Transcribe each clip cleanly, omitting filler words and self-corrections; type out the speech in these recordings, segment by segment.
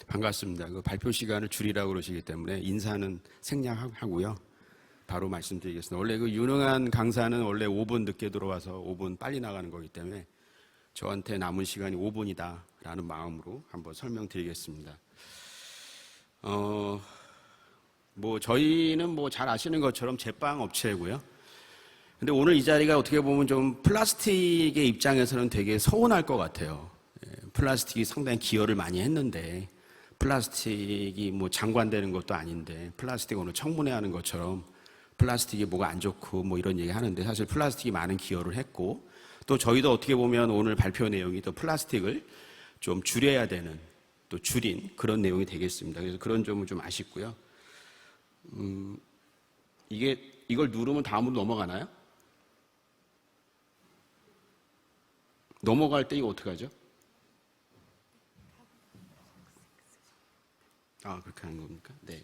반갑습니다. 그 발표 시간을 줄이라고 그러시기 때문에 인사는 생략하고요. 바로 말씀드리겠습니다. 원래 그 유능한 강사는 원래 5분 늦게 들어와서 5분 빨리 나가는 거기 때문에 저한테 남은 시간이 5분이다라는 마음으로 한번 설명드리겠습니다. 저희는 잘 아시는 것처럼 제빵 업체고요. 근데 오늘 이 자리가 어떻게 보면 좀 플라스틱의 입장에서는 되게 서운할 것 같아요. 플라스틱이 상당히 기여를 많이 했는데 플라스틱이 장관되는 것도 아닌데 플라스틱 오늘 청문회 하는 것처럼 플라스틱이 뭐가 안 좋고 이런 얘기 하는데 사실 플라스틱이 많은 기여를 했고 또 저희도 어떻게 보면 오늘 발표 내용이 또 플라스틱을 좀 줄여야 되는 또 줄인 그런 내용이 되겠습니다. 그래서 그런 점은 좀 아쉽고요. 이걸 누르면 다음으로 넘어가나요? 넘어갈 때 이거 어떻게 하죠? 그렇게 하는 겁니까? 네.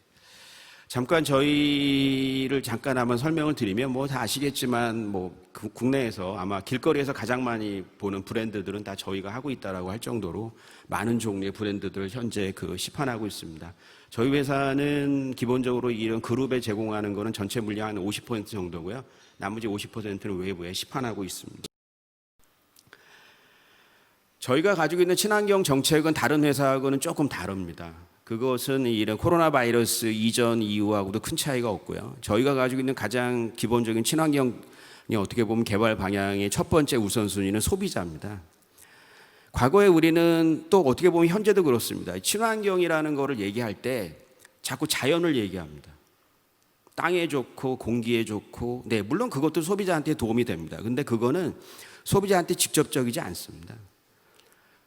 잠깐 저희를 잠깐 한번 설명을 드리면 다 아시겠지만 국내에서 아마 길거리에서 가장 많이 보는 브랜드들은 다 저희가 하고 있다라고 할 정도로 많은 종류의 브랜드들을 현재 시판하고 있습니다. 저희 회사는 기본적으로 이런 그룹에 제공하는 거는 전체 물량 한 50% 정도고요. 나머지 50%는 외부에 시판하고 있습니다. 저희가 가지고 있는 친환경 정책은 다른 회사하고는 조금 다릅니다. 그것은 이런 코로나 바이러스 이전 이후하고도 큰 차이가 없고요. 저희가 가지고 있는 가장 기본적인 친환경이 어떻게 보면 개발 방향의 첫 번째 우선순위는 소비자입니다. 과거에 우리는 또 어떻게 보면 현재도 그렇습니다. 친환경이라는 거를 얘기할 때 자꾸 자연을 얘기합니다. 땅에 좋고 공기에 좋고 물론 그것도 소비자한테 도움이 됩니다. 근데 그거는 소비자한테 직접적이지 않습니다.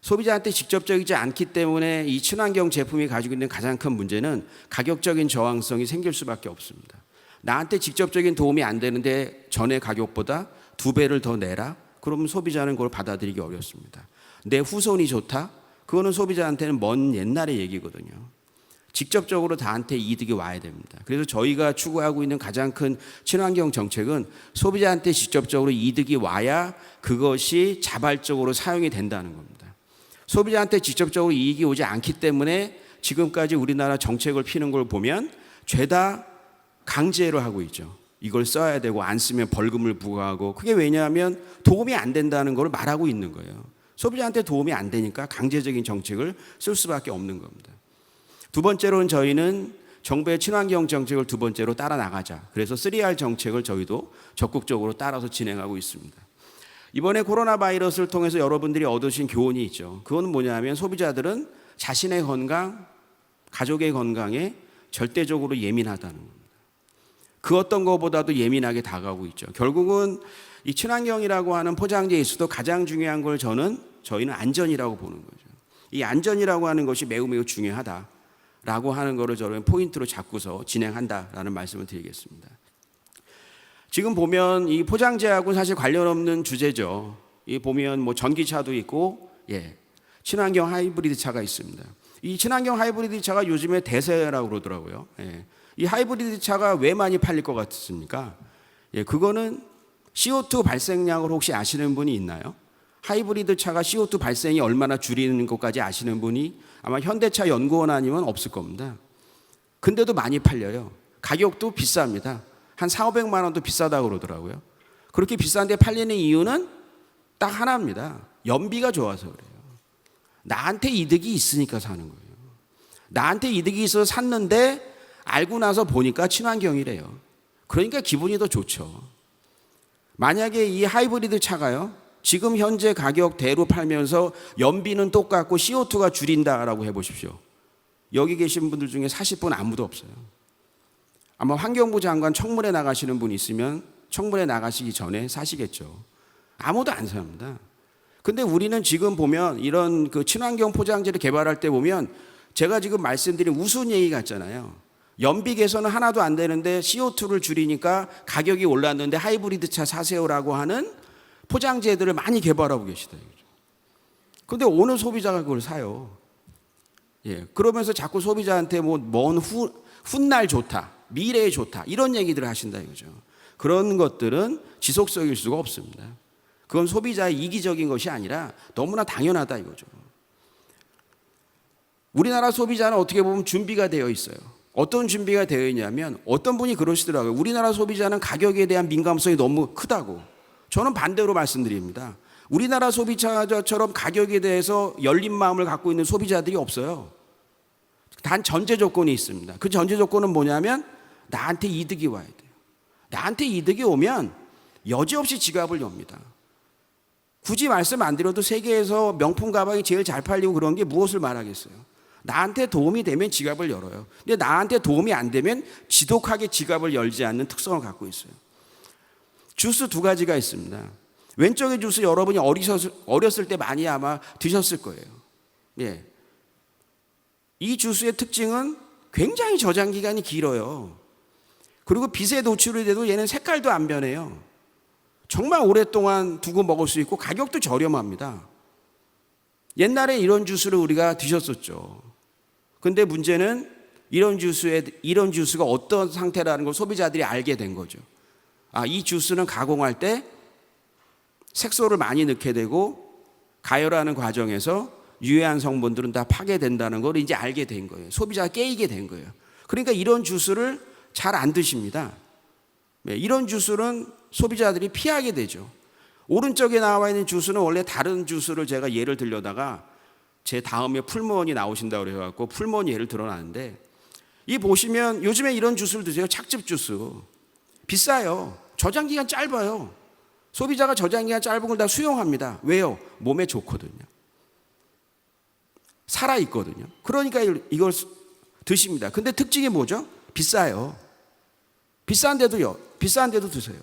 소비자한테 직접적이지 않기 때문에 이 친환경 제품이 가지고 있는 가장 큰 문제는 가격적인 저항성이 생길 수밖에 없습니다. 나한테 직접적인 도움이 안 되는데 전에 가격보다 2배를 더 내라? 그러면 소비자는 그걸 받아들이기 어렵습니다. 내 후손이 좋다? 그거는 소비자한테는 먼 옛날의 얘기거든요. 직접적으로 나한테 이득이 와야 됩니다. 그래서 저희가 추구하고 있는 가장 큰 친환경 정책은 소비자한테 직접적으로 이득이 와야 그것이 자발적으로 사용이 된다는 겁니다. 소비자한테 직접적으로 이익이 오지 않기 때문에 지금까지 우리나라 정책을 피는 걸 보면 죄다 강제로 하고 있죠. 이걸 써야 되고 안 쓰면 벌금을 부과하고 그게 왜냐하면 도움이 안 된다는 걸 말하고 있는 거예요. 소비자한테 도움이 안 되니까 강제적인 정책을 쓸 수밖에 없는 겁니다. 두 번째로는 저희는 정부의 친환경 정책을 두 번째로 따라 나가자. 그래서 3R 정책을 저희도 적극적으로 따라서 진행하고 있습니다. 이번에 코로나 바이러스를 통해서 여러분들이 얻으신 교훈이 있죠. 그건 뭐냐면 소비자들은 자신의 건강, 가족의 건강에 절대적으로 예민하다는 겁니다. 그 어떤 것보다도 예민하게 다가오고 있죠. 결국은 이 친환경이라고 하는 포장재에서도 가장 중요한 걸 저희는 안전이라고 보는 거죠. 이 안전이라고 하는 것이 매우 매우 중요하다라고 하는 것을 저는 포인트로 잡고서 진행한다라는 말씀을 드리겠습니다. 지금 보면 이 포장재하고 사실 관련 없는 주제죠. 이 보면 전기차도 있고, 친환경 하이브리드 차가 있습니다. 이 친환경 하이브리드 차가 요즘에 대세라고 그러더라고요. 이 하이브리드 차가 왜 많이 팔릴 것 같습니까? 그거는 CO2 발생량을 혹시 아시는 분이 있나요? 하이브리드 차가 CO2 발생이 얼마나 줄이는 것까지 아시는 분이 아마 현대차 연구원 아니면 없을 겁니다. 근데도 많이 팔려요. 가격도 비쌉니다. 한 4,500만 원도 비싸다고 그러더라고요. 그렇게 비싼데 팔리는 이유는 딱 하나입니다. 연비가 좋아서 그래요. 나한테 이득이 있으니까 사는 거예요. 나한테 이득이 있어서 샀는데 알고 나서 보니까 친환경이래요. 그러니까 기분이 더 좋죠. 만약에 이 하이브리드 차가요, 지금 현재 가격대로 팔면서 연비는 똑같고 CO2가 줄인다라고 해보십시오. 여기 계신 분들 중에 사실 분 아무도 없어요. 아마 환경부 장관 청문회 나가시는 분 있으면 청문회 나가시기 전에 사시겠죠. 아무도 안 삽니다. 근데 우리는 지금 보면 이런 친환경 포장재를 개발할 때 보면 제가 지금 말씀드린 우스운 얘기 같잖아요. 연비 개선은 하나도 안 되는데 CO2를 줄이니까 가격이 올랐는데 하이브리드 차 사세요라고 하는 포장재들을 많이 개발하고 계시다. 근데 어느 소비자가 그걸 사요? 그러면서 자꾸 소비자한테 먼 훗날 좋다. 미래에 좋다. 이런 얘기들을 하신다 이거죠. 그런 것들은 지속적일 수가 없습니다. 그건 소비자의 이기적인 것이 아니라 너무나 당연하다 이거죠. 우리나라 소비자는 어떻게 보면 준비가 되어 있어요. 어떤 준비가 되어 있냐면 어떤 분이 그러시더라고요. 우리나라 소비자는 가격에 대한 민감성이 너무 크다고. 저는 반대로 말씀드립니다. 우리나라 소비자처럼 가격에 대해서 열린 마음을 갖고 있는 소비자들이 없어요. 단 전제 조건이 있습니다. 그 전제 조건은 뭐냐면 나한테 이득이 와야 돼요. 나한테 이득이 오면 여지없이 지갑을 엽니다. 굳이 말씀 안 드려도 세계에서 명품 가방이 제일 잘 팔리고 그런 게 무엇을 말하겠어요. 나한테 도움이 되면 지갑을 열어요. 근데 나한테 도움이 안 되면 지독하게 지갑을 열지 않는 특성을 갖고 있어요. 주스 두 가지가 있습니다. 왼쪽의 주스 여러분이 어렸을 때 많이 아마 드셨을 거예요. 예. 이 주스의 특징은 굉장히 저장 기간이 길어요. 그리고 빛에 노출이 돼도 얘는 색깔도 안 변해요. 정말 오랫동안 두고 먹을 수 있고 가격도 저렴합니다. 옛날에 이런 주스를 우리가 드셨었죠. 근데 문제는 이런 주스가 어떤 상태라는 걸 소비자들이 알게 된 거죠. 이 주스는 가공할 때 색소를 많이 넣게 되고 가열하는 과정에서 유해한 성분들은 다 파괴된다는 걸 이제 알게 된 거예요. 소비자가 깨이게 된 거예요. 그러니까 이런 주스를 잘 안 드십니다. 이런 주스는 소비자들이 피하게 되죠. 오른쪽에 나와 있는 주스는 원래 다른 주스를 제가 예를 들려다가 제 다음에 풀무원이 나오신다고 그래갖고 풀무원 예를 들어놨는데, 이 보시면 요즘에 이런 주스를 드세요. 착즙 주스. 비싸요. 저장기간 짧아요. 소비자가 저장기간 짧은 걸 다 수용합니다. 왜요? 몸에 좋거든요. 살아있거든요. 그러니까 이걸 드십니다. 근데 특징이 뭐죠? 비싸요. 비싼데도 드세요.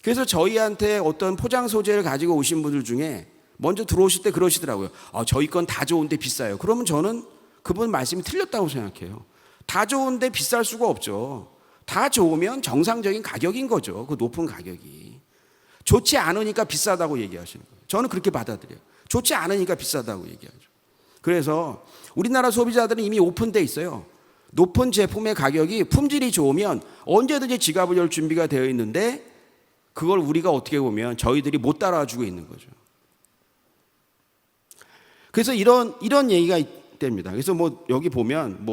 그래서 저희한테 어떤 포장 소재를 가지고 오신 분들 중에 먼저 들어오실 때 그러시더라고요. 저희 건 다 좋은데 비싸요. 그러면 저는 그분 말씀이 틀렸다고 생각해요. 다 좋은데 비쌀 수가 없죠. 다 좋으면 정상적인 가격인 거죠. 그 높은 가격이. 좋지 않으니까 비싸다고 얘기하시는 거예요. 저는 그렇게 받아들여요. 좋지 않으니까 비싸다고 얘기하죠. 그래서 우리나라 소비자들은 이미 오픈돼 있어요. 높은 제품의 가격이 품질이 좋으면 언제든지 지갑을 열 준비가 되어 있는데, 그걸 우리가 어떻게 보면 저희들이 못 따라주고 있는 거죠. 그래서 이런 얘기가 있답니다. 그래서 여기 보면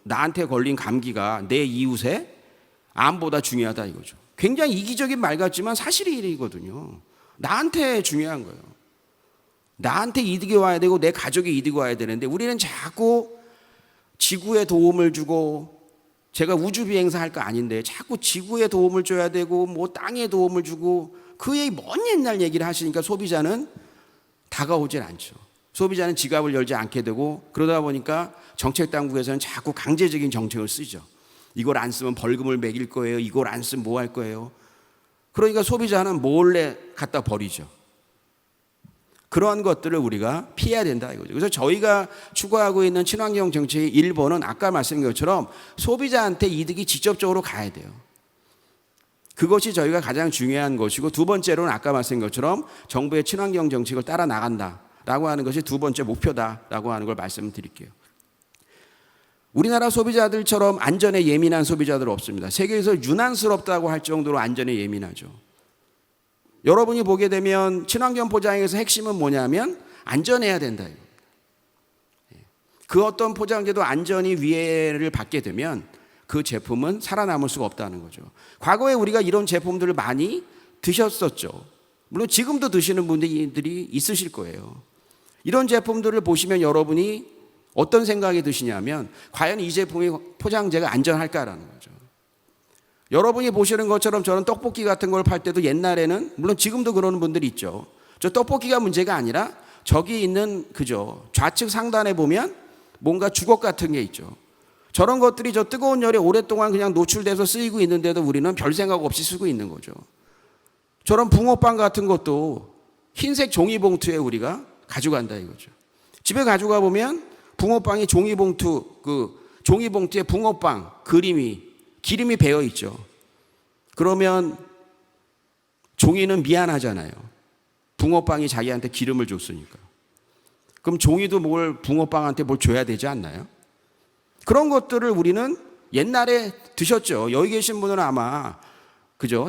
나한테 걸린 감기가 내 이웃의 암보다 중요하다 이거죠. 굉장히 이기적인 말 같지만 사실이 이거든요. 나한테 중요한 거예요. 나한테 이득이 와야 되고 내 가족에 이득이 와야 되는데, 우리는 자꾸 지구에 도움을 주고, 제가 우주 비행사 할 거 아닌데 자꾸 지구에 도움을 줘야 되고 땅에 도움을 주고, 그 얘기 먼 옛날 얘기를 하시니까 소비자는 다가오질 않죠. 소비자는 지갑을 열지 않게 되고, 그러다 보니까 정책 당국에서는 자꾸 강제적인 정책을 쓰죠. 이걸 안 쓰면 벌금을 매길 거예요. 이걸 안 쓰면 뭐 할 거예요. 그러니까 소비자는 몰래 갖다 버리죠. 그러한 것들을 우리가 피해야 된다 이거죠. 그래서 저희가 추구하고 있는 친환경 정책의 1번은 아까 말씀드린 것처럼 소비자한테 이득이 직접적으로 가야 돼요. 그것이 저희가 가장 중요한 것이고, 두 번째로는 아까 말씀드린 것처럼 정부의 친환경 정책을 따라 나간다라고 하는 것이 두 번째 목표다라고 하는 걸 말씀드릴게요. 우리나라 소비자들처럼 안전에 예민한 소비자들 없습니다. 세계에서 유난스럽다고 할 정도로 안전에 예민하죠. 여러분이 보게 되면 친환경 포장에서 핵심은 뭐냐면 안전해야 된다. 그 어떤 포장재도 안전이 위해를 받게 되면 그 제품은 살아남을 수가 없다는 거죠. 과거에 우리가 이런 제품들을 많이 드셨었죠. 물론 지금도 드시는 분들이 있으실 거예요. 이런 제품들을 보시면 여러분이 어떤 생각이 드시냐면, 과연 이 제품의 포장재가 안전할까라는 거죠. 여러분이 보시는 것처럼 저는 떡볶이 같은 걸 팔 때도 옛날에는, 물론 지금도 그러는 분들이 있죠. 저 떡볶이가 문제가 아니라 저기 있는 좌측 상단에 보면 뭔가 주걱 같은 게 있죠. 저런 것들이 저 뜨거운 열에 오랫동안 그냥 노출돼서 쓰이고 있는데도 우리는 별 생각 없이 쓰고 있는 거죠. 저런 붕어빵 같은 것도 흰색 종이봉투에 우리가 가져간다 이거죠. 집에 가져가 보면 붕어빵이 종이봉투에 붕어빵 기름이 배어 있죠. 그러면 종이는 미안하잖아요. 붕어빵이 자기한테 기름을 줬으니까. 그럼 종이도 붕어빵한테 뭘 줘야 되지 않나요? 그런 것들을 우리는 옛날에 드셨죠. 여기 계신 분은 아마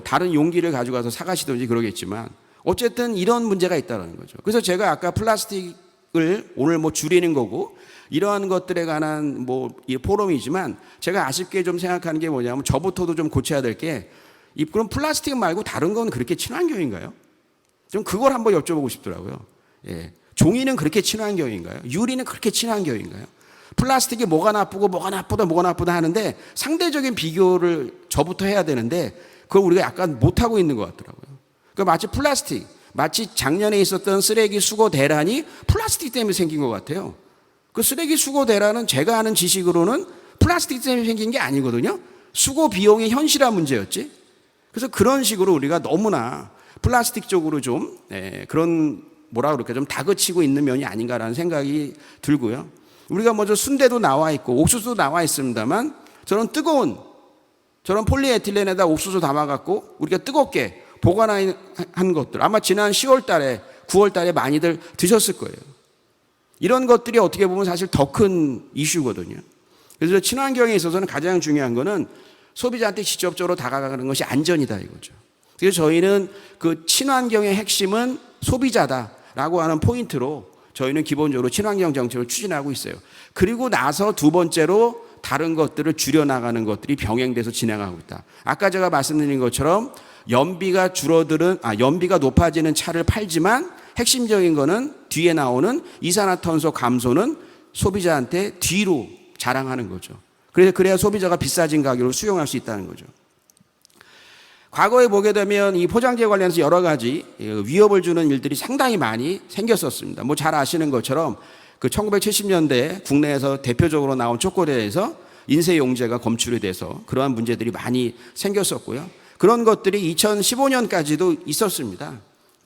다른 용기를 가져가서 사가시든지 그러겠지만, 어쨌든 이런 문제가 있다는 거죠. 그래서 제가 아까 플라스틱 오늘 뭐 줄이는 거고 이러한 것들에 관한 뭐 이 포럼이지만 제가 아쉽게 좀 생각하는 게 뭐냐면 저부터도 좀 고쳐야 될 게 그럼 플라스틱 말고 다른 건 그렇게 친환경인가요? 좀 그걸 한번 여쭤보고 싶더라고요. 예. 종이는 그렇게 친환경인가요? 유리는 그렇게 친환경인가요? 플라스틱이 뭐가 나쁘고 뭐가 나쁘다 하는데 상대적인 비교를 저부터 해야 되는데 그걸 우리가 약간 못하고 있는 것 같더라고요. 그러니까 마치 작년에 있었던 쓰레기 수거 대란이 플라스틱 때문에 생긴 것 같아요. 그 쓰레기 수거 대란은 제가 아는 지식으로는 플라스틱 때문에 생긴 게 아니거든요. 수거 비용의 현실화 문제였지. 그래서 그런 식으로 우리가 너무나 플라스틱 쪽으로 좀 그런 좀 다그치고 있는 면이 아닌가라는 생각이 들고요. 우리가 먼저 순대도 나와 있고 옥수수도 나와 있습니다만 저런 폴리에틸렌에다 옥수수 담아갖고 우리가 뜨겁게 보관한 것들 아마 지난 10월 달에 9월 달에 많이들 드셨을 거예요. 이런 것들이 어떻게 보면 사실 더 큰 이슈거든요. 그래서 친환경에 있어서는 가장 중요한 거는 소비자한테 직접적으로 다가가는 것이 안전이다 이거죠. 그래서 저희는 그 친환경의 핵심은 소비자다라고 하는 포인트로 저희는 기본적으로 친환경 정책을 추진하고 있어요. 그리고 나서 두 번째로 다른 것들을 줄여나가는 것들이 병행돼서 진행하고 있다. 아까 제가 말씀드린 것처럼 연비가 높아지는 차를 팔지만 핵심적인 거는 뒤에 나오는 이산화탄소 감소는 소비자한테 뒤로 자랑하는 거죠. 그래야 소비자가 비싸진 가격을 수용할 수 있다는 거죠. 과거에 보게 되면 이 포장재 관련해서 여러 가지 위협을 주는 일들이 상당히 많이 생겼었습니다. 뭐 잘 아시는 것처럼 그 1970년대 국내에서 대표적으로 나온 초콜릿에서 인쇄용제가 검출이 돼서 그러한 문제들이 많이 생겼었고요. 그런 것들이 2015년까지도 있었습니다.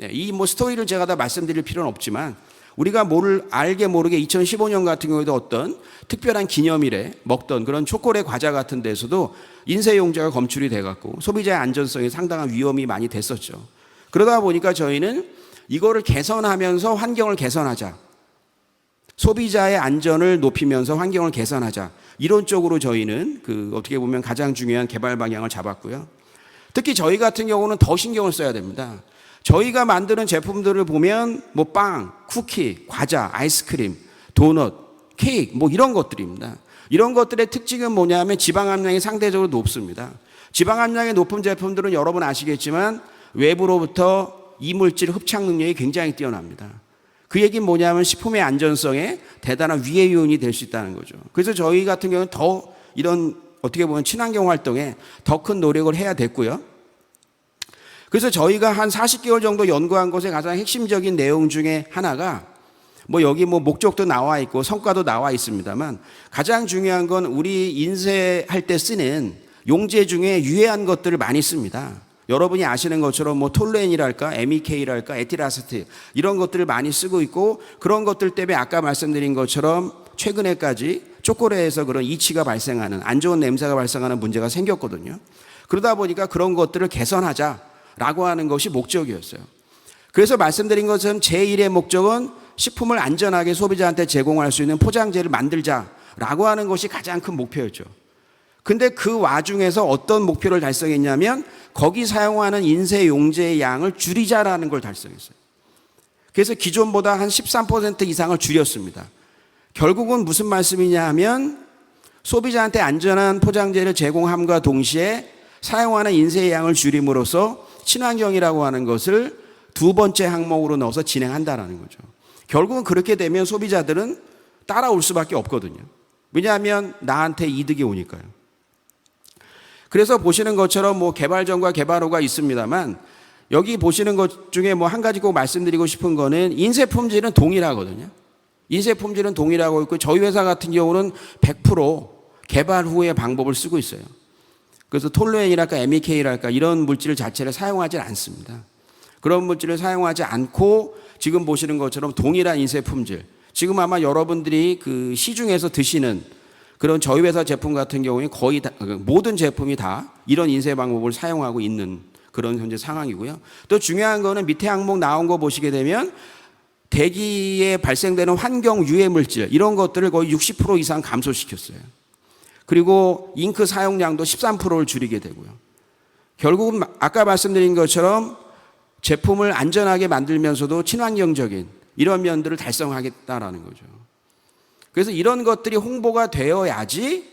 이 뭐 스토리를 제가 다 말씀드릴 필요는 없지만 우리가 알게 모르게 2015년 같은 경우에도 어떤 특별한 기념일에 먹던 그런 초콜릿 과자 같은 데서도 인쇄용제가 검출이 돼갖고 소비자의 안전성에 상당한 위험이 많이 됐었죠. 그러다 보니까 저희는 이거를 개선하면서 환경을 개선하자. 소비자의 안전을 높이면서 환경을 개선하자. 이런 쪽으로 저희는 어떻게 보면 가장 중요한 개발 방향을 잡았고요. 특히 저희 같은 경우는 더 신경을 써야 됩니다. 저희가 만드는 제품들을 보면 뭐 빵, 쿠키, 과자, 아이스크림, 도넛, 케이크 뭐 이런 것들입니다. 이런 것들의 특징은 뭐냐면 지방 함량이 상대적으로 높습니다. 지방 함량이 높은 제품들은 여러분 아시겠지만 외부로부터 이물질 흡착 능력이 굉장히 뛰어납니다. 그 얘기는 뭐냐면 식품의 안전성에 대단한 위해 요인이 될 수 있다는 거죠. 그래서 저희 같은 경우는 더 이런 어떻게 보면 친환경 활동에 더 큰 노력을 해야 됐고요. 그래서 저희가 한 40개월 정도 연구한 것의 가장 핵심적인 내용 중에 하나가 여기 목적도 나와 있고 성과도 나와 있습니다만 가장 중요한 건 우리 인쇄할 때 쓰는 용제 중에 유해한 것들을 많이 씁니다. 여러분이 아시는 것처럼 톨루엔이랄까 MEK랄까 에틸아세틸 이런 것들을 많이 쓰고 있고 그런 것들 때문에 아까 말씀드린 것처럼 최근에까지 초콜릿에서 그런 이치가 발생하는 안 좋은 냄새가 발생하는 문제가 생겼거든요. 그러다 보니까 그런 것들을 개선하자라고 하는 것이 목적이었어요. 그래서 말씀드린 것처럼 제1의 목적은 식품을 안전하게 소비자한테 제공할 수 있는 포장재를 만들자라고 하는 것이 가장 큰 목표였죠. 근데 그 와중에서 어떤 목표를 달성했냐면 거기 사용하는 인쇄 용제의 양을 줄이자라는 걸 달성했어요. 그래서 기존보다 한 13% 이상을 줄였습니다. 결국은 무슨 말씀이냐 하면 소비자한테 안전한 포장재를 제공함과 동시에 사용하는 인쇄의 양을 줄임으로써 친환경이라고 하는 것을 두 번째 항목으로 넣어서 진행한다는 거죠. 결국은 그렇게 되면 소비자들은 따라올 수밖에 없거든요. 왜냐하면 나한테 이득이 오니까요. 그래서 보시는 것처럼 개발전과 개발호가 있습니다만 여기 보시는 것 중에 한 가지 꼭 말씀드리고 싶은 거는 인쇄 품질은 동일하거든요. 인쇄 품질은 동일하고 있고 저희 회사 같은 경우는 100% 개발 후의 방법을 쓰고 있어요. 그래서 톨루엔이랄까 MEK랄까 이런 물질 자체를 사용하지 않습니다. 그런 물질을 사용하지 않고 지금 보시는 것처럼 동일한 인쇄 품질. 지금 아마 여러분들이 그 시중에서 드시는 그런 저희 회사 제품 같은 경우에 거의 다, 모든 제품이 다 이런 인쇄 방법을 사용하고 있는 그런 현재 상황이고요. 또 중요한 거는 밑에 항목 나온 거 보시게 되면 대기에 발생되는 환경 유해 물질 이런 것들을 거의 60% 이상 감소시켰어요. 그리고 잉크 사용량도 13%를 줄이게 되고요. 결국은 아까 말씀드린 것처럼 제품을 안전하게 만들면서도 친환경적인 이런 면들을 달성하겠다라는 거죠. 그래서 이런 것들이 홍보가 되어야지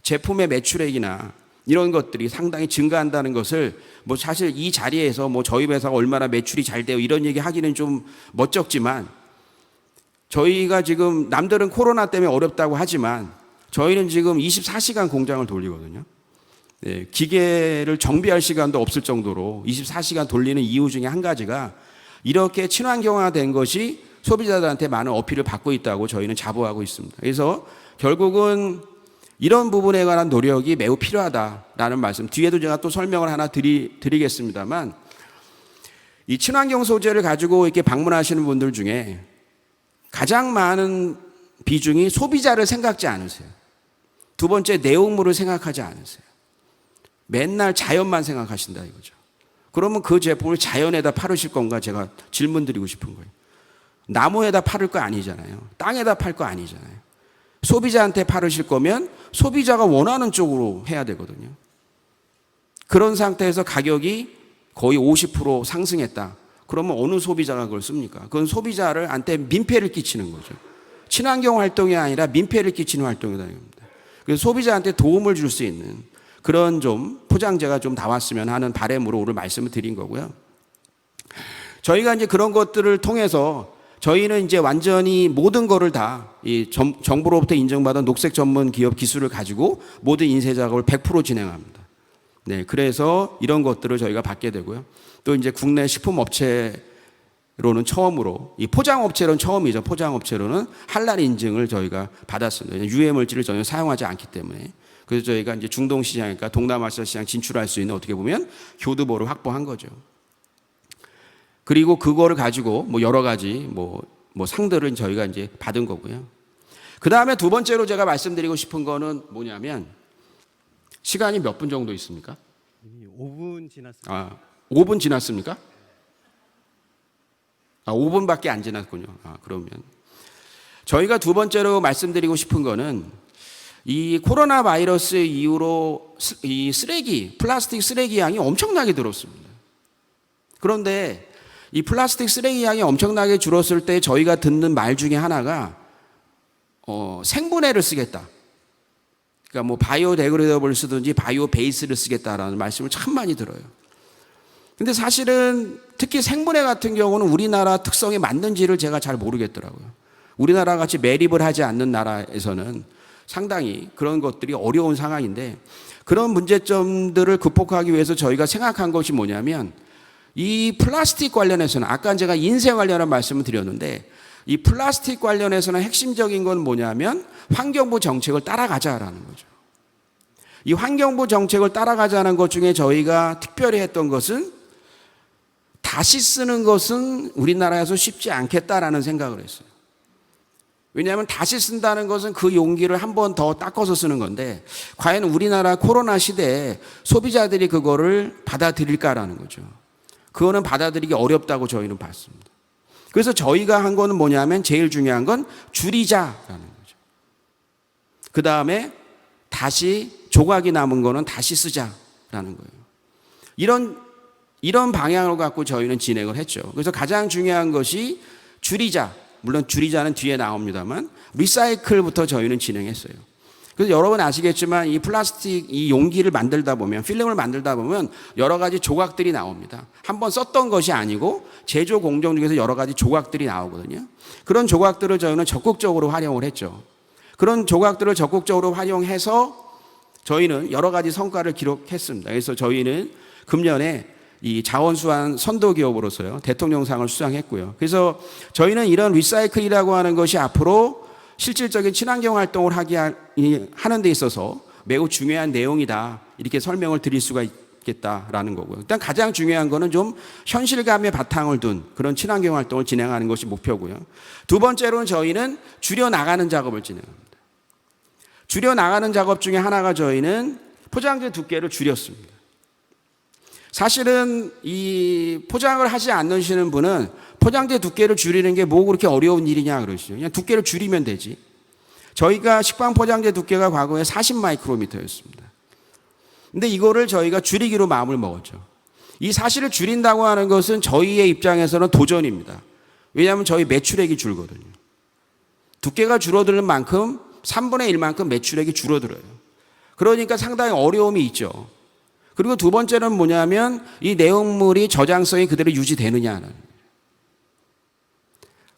제품의 매출액이나 이런 것들이 상당히 증가한다는 것을 뭐 사실 이 자리에서 뭐 저희 회사가 얼마나 매출이 잘 돼요 이런 얘기 하기는 좀 멋쩍지만, 저희가 지금 남들은 코로나 때문에 어렵다고 하지만 저희는 지금 24시간 공장을 돌리거든요. 네, 기계를 정비할 시간도 없을 정도로 24시간 돌리는 이유 중에 한 가지가 이렇게 친환경화된 것이 소비자들한테 많은 어필을 받고 있다고 저희는 자부하고 있습니다. 그래서 결국은 이런 부분에 관한 노력이 매우 필요하다라는 말씀, 뒤에도 제가 또 설명을 하나 드리겠습니다만, 이 친환경 소재를 가지고 이렇게 방문하시는 분들 중에 가장 많은 비중이 소비자를 생각지 않으세요. 두 번째, 내용물을 생각하지 않으세요. 맨날 자연만 생각하신다 이거죠. 그러면 그 제품을 자연에다 팔으실 건가 제가 질문 드리고 싶은 거예요. 나무에다 팔을 거 아니잖아요. 땅에다 팔 거 아니잖아요. 소비자한테 팔으실 거면 소비자가 원하는 쪽으로 해야 되거든요. 그런 상태에서 가격이 거의 50% 상승했다. 그러면 어느 소비자가 그걸 씁니까? 그건 소비자한테 민폐를 끼치는 거죠. 친환경 활동이 아니라 민폐를 끼치는 활동이다. 그래서 소비자한테 도움을 줄 수 있는 그런 좀 포장재가 좀 나왔으면 하는 바람으로 오늘 말씀을 드린 거고요. 저희가 이제 그런 것들을 통해서 저희는 이제 완전히 모든 거를 다 이 정부로부터 인정받은 녹색 전문 기업 기술을 가지고 모든 인쇄 작업을 100% 진행합니다. 네, 그래서 이런 것들을 저희가 받게 되고요. 또 이제 국내 식품업체로는 처음으로, 이 포장업체로는 처음이죠. 포장업체로는 할랄 인증을 저희가 받았습니다. 유해 물질을 전혀 사용하지 않기 때문에. 그래서 저희가 이제 중동 시장이니까 동남아시아 시장 진출할 수 있는 어떻게 보면 교두보를 확보한 거죠. 그리고 그거를 가지고 뭐 여러 가지 뭐 상들을 저희가 이제 받은 거고요. 그 다음에 두 번째로 제가 말씀드리고 싶은 거는 뭐냐면, 시간이 몇 분 정도 있습니까? 이미 5분 지났습니다. 아, 5분 지났습니까? 아, 5분밖에 안 지났군요. 아, 그러면 저희가 두 번째로 말씀드리고 싶은 거는, 이 코로나 바이러스 이후로 이 쓰레기, 플라스틱 쓰레기 양이 엄청나게 늘었습니다. 그런데 이 플라스틱 쓰레기 양이 엄청나게 줄었을 때 저희가 듣는 말 중에 하나가 생분해를 쓰겠다. 그러니까 뭐 바이오데그레이더블을 쓰든지 바이오 베이스를 쓰겠다라는 말씀을 참 많이 들어요. 근데 사실은 특히 생분해 같은 경우는 우리나라 특성에 맞는지를 제가 잘 모르겠더라고요. 우리나라 같이 매립을 하지 않는 나라에서는 상당히 그런 것들이 어려운 상황인데, 그런 문제점들을 극복하기 위해서 저희가 생각한 것이 뭐냐면, 이 플라스틱 관련해서는 아까 제가 인쇄 관련한 말씀을 드렸는데, 이 플라스틱 관련해서는 핵심적인 건 뭐냐면 환경부 정책을 따라가자라는 거죠. 이 환경부 정책을 따라가자는 것 중에 저희가 특별히 했던 것은, 다시 쓰는 것은 우리나라에서 쉽지 않겠다라는 생각을 했어요. 왜냐하면 다시 쓴다는 것은 그 용기를 한 번 더 닦아서 쓰는 건데, 과연 우리나라 코로나 시대에 소비자들이 그거를 받아들일까라는 거죠. 그거는 받아들이기 어렵다고 저희는 봤습니다. 그래서 저희가 한 거는 뭐냐면, 제일 중요한 건 줄이자라는 거죠. 그 다음에 다시 조각이 남은 거는 다시 쓰자라는 거예요. 이런 방향을 갖고 저희는 진행을 했죠. 그래서 가장 중요한 것이 줄이자. 물론 줄이자는 뒤에 나옵니다만, 리사이클부터 저희는 진행했어요. 그래서 여러분 아시겠지만 이 플라스틱 이 용기를 만들다 보면, 필름을 만들다 보면 여러 가지 조각들이 나옵니다. 한번 썼던 것이 아니고 제조 공정 중에서 여러 가지 조각들이 나오거든요. 그런 조각들을 저희는 적극적으로 활용을 했죠. 그런 조각들을 적극적으로 활용해서 저희는 여러 가지 성과를 기록했습니다. 그래서 저희는 금년에 이 자원수완 선도기업으로서요 대통령상을 수상했고요. 그래서 저희는 이런 리사이클이라고 하는 것이 앞으로 실질적인 친환경 활동을 하는 데 있어서 매우 중요한 내용이다, 이렇게 설명을 드릴 수가 있겠다라는 거고요. 일단 가장 중요한 거는 좀 현실감의 바탕을 둔 그런 친환경 활동을 진행하는 것이 목표고요. 두 번째로는 저희는 줄여나가는 작업을 진행합니다. 줄여나가는 작업 중에 하나가 저희는 포장재 두께를 줄였습니다. 사실은 이 포장을 하지 않으시는 분은 포장재 두께를 줄이는 게 뭐 그렇게 어려운 일이냐 그러시죠. 그냥 두께를 줄이면 되지. 저희가 식빵 포장재 두께가 과거에 40마이크로미터였습니다. 근데 이거를 저희가 줄이기로 마음을 먹었죠. 이 사실을 줄인다고 하는 것은 저희의 입장에서는 도전입니다. 왜냐하면 저희 매출액이 줄거든요. 두께가 줄어드는 만큼 3분의 1만큼 매출액이 줄어들어요. 그러니까 상당히 어려움이 있죠. 그리고 두 번째는 뭐냐면 이 내용물이 저장성이 그대로 유지되느냐는.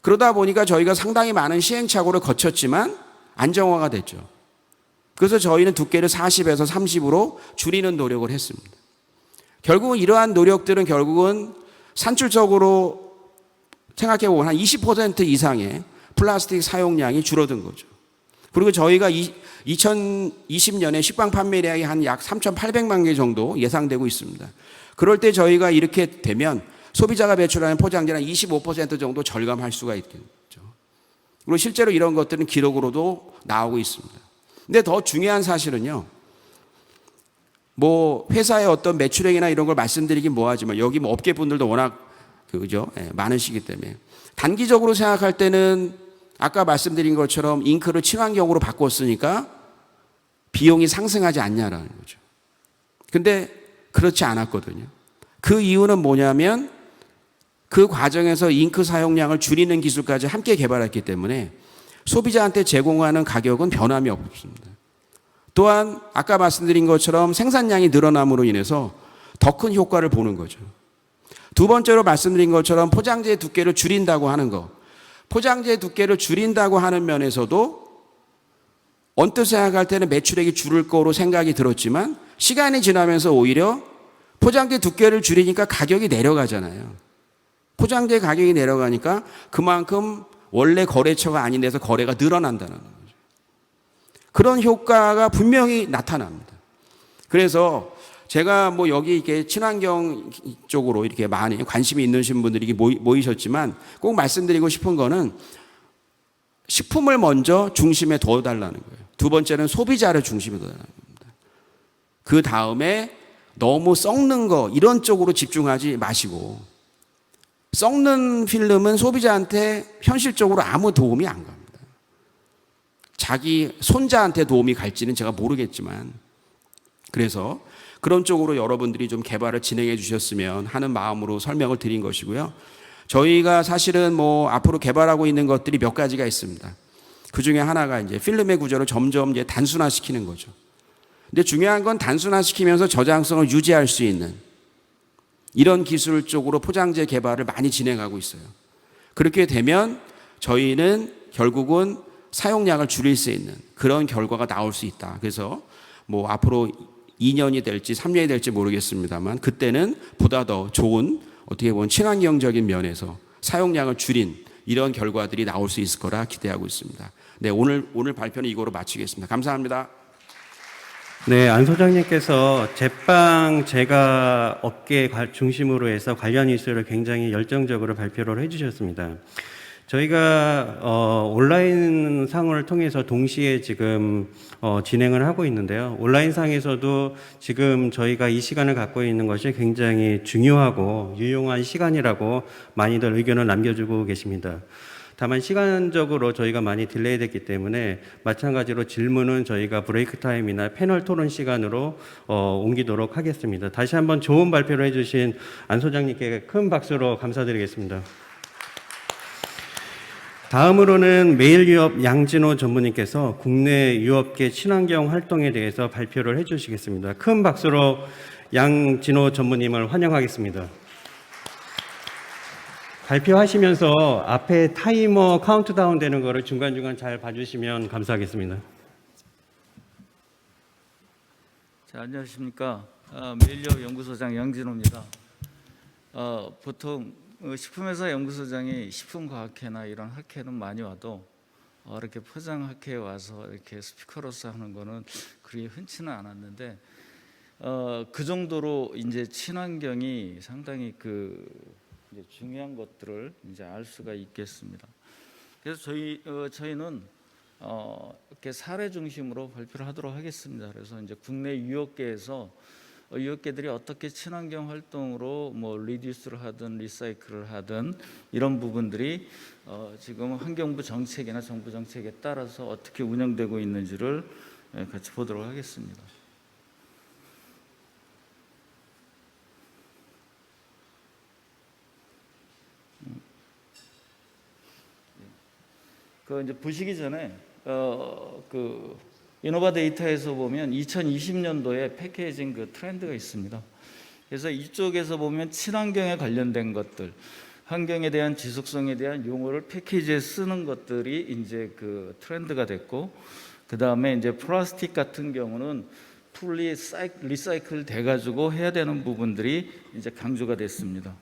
그러다 보니까 저희가 상당히 많은 시행착오를 거쳤지만 안정화가 됐죠. 그래서 저희는 두께를 40에서 30으로 줄이는 노력을 했습니다. 결국은 이러한 노력들은 결국은 산출적으로 생각해보면 한 20% 이상의 플라스틱 사용량이 줄어든 거죠. 그리고 저희가 2020년에 식빵 판매량이 한 약 3,800만 개 정도 예상되고 있습니다. 그럴 때 저희가 이렇게 되면 소비자가 배출하는 포장재는 25% 정도 절감할 수가 있겠죠. 그리고 실제로 이런 것들은 기록으로도 나오고 있습니다. 근데 더 중요한 사실은요, 뭐 회사의 어떤 매출액이나 이런 걸 말씀드리긴 뭐하지만 여기 뭐 업계 분들도 워낙 그죠, 많으시기 때문에 단기적으로 생각할 때는 아까 말씀드린 것처럼 잉크를 친환경으로 바꿨으니까 비용이 상승하지 않냐라는 거죠. 근데 그렇지 않았거든요. 그 이유는 뭐냐면 그 과정에서 잉크 사용량을 줄이는 기술까지 함께 개발했기 때문에 소비자한테 제공하는 가격은 변함이 없습니다. 또한 아까 말씀드린 것처럼 생산량이 늘어남으로 인해서 더 큰 효과를 보는 거죠. 두 번째로 말씀드린 것처럼 포장재 두께를 줄인다고 하는 거. 포장재 두께를 줄인다고 하는 면에서도 언뜻 생각할 때는 매출액이 줄을 거로 생각이 들었지만 시간이 지나면서 오히려 포장재 두께를 줄이니까 가격이 내려가잖아요. 포장재 가격이 내려가니까 그만큼 원래 거래처가 아닌 데서 거래가 늘어난다는 거죠. 그런 효과가 분명히 나타납니다. 그래서 제가 뭐 여기 이렇게 친환경 쪽으로 이렇게 많이 관심이 있는 분들이 모이셨지만 꼭 말씀드리고 싶은 거는 식품을 먼저 중심에 둬달라는 거예요. 두 번째는 소비자를 중심에 둬달라는 겁니다. 그 다음에 너무 썩는 거 이런 쪽으로 집중하지 마시고, 썩는 필름은 소비자한테 현실적으로 아무 도움이 안 갑니다. 자기 손자한테 도움이 갈지는 제가 모르겠지만, 그래서 그런 쪽으로 여러분들이 좀 개발을 진행해 주셨으면 하는 마음으로 설명을 드린 것이고요. 저희가 사실은 뭐 앞으로 개발하고 있는 것들이 몇 가지가 있습니다. 그 중에 하나가 이제 필름의 구조를 점점 이제 단순화시키는 거죠. 근데 중요한 건 단순화시키면서 저장성을 유지할 수 있는 이런 기술 쪽으로 포장재 개발을 많이 진행하고 있어요. 그렇게 되면 저희는 결국은 사용량을 줄일 수 있는 그런 결과가 나올 수 있다. 그래서 뭐 앞으로 2년이 될지 3년이 될지 모르겠습니다만 그때는 보다 더 좋은 어떻게 보면 친환경적인 면에서 사용량을 줄인 이런 결과들이 나올 수 있을 거라 기대하고 있습니다. 네, 오늘 발표는 이거로 마치겠습니다. 감사합니다. 네, 안 소장님께서 제빵 제과 업계 중심으로 해서 관련 이슈를 굉장히 열정적으로 발표를 해주셨습니다. 저희가 온라인 상을 통해서 동시에 지금 진행을 하고 있는데요. 온라인 상에서도 지금 저희가 이 시간을 갖고 있는 것이 굉장히 중요하고 유용한 시간이라고 많이들 의견을 남겨주고 계십니다. 다만 시간적으로 저희가 많이 딜레이 됐기 때문에 마찬가지로 질문은 저희가 브레이크 타임이나 패널 토론 시간으로 옮기도록 하겠습니다. 다시 한번 좋은 발표를 해주신 안 소장님께 큰 박수로 감사드리겠습니다. 다음으로는 메일유업 양진호 전무님께서 국내 유업계 친환경 활동에 대해서 발표를 해주시겠습니다. 큰 박수로 양진호 전무님을 환영하겠습니다. 발표하시면서 앞에 타이머 카운트다운 되는 거를 중간중간 잘 봐주시면 감사하겠습니다. 자, 안녕하십니까. 메일유업 연구소장 양진호입니다. 보통 식품회사 연구소장이 식품과학회나 이런 학회는 많이 와도 이렇게 포장학회에 와서 이렇게 스피커로서 하는 거는 그리 흔치는 않았는데 그 정도로 이제 친환경이 상당히 이제 중요한 것들을 이제 알 수가 있겠습니다. 그래서 저희는 이렇게 사례 중심으로 발표를 하도록 하겠습니다. 그래서 이제 국내 유업계에서 유업계들이 어떻게 친환경 활동으로 뭐 리듀스를 하든 리사이클을 하든 이런 부분들이 지금 환경부 정책이나 정부 정책에 따라서 어떻게 운영되고 있는지를 같이 보도록 하겠습니다. 그 이제 보시기 전에 그 이노바 데이터에서 보면 2020년도에 패키징 그 트렌드가 있습니다. 그래서 이쪽에서 보면 친환경에 관련된 것들, 환경에 대한 지속성에 대한 용어를 패키지에 쓰는 것들이 이제 그 트렌드가 됐고, 그 다음에 이제 플라스틱 같은 경우는 풀리 리사이클 돼가지고 해야 되는 부분들이 이제 강조가 됐습니다.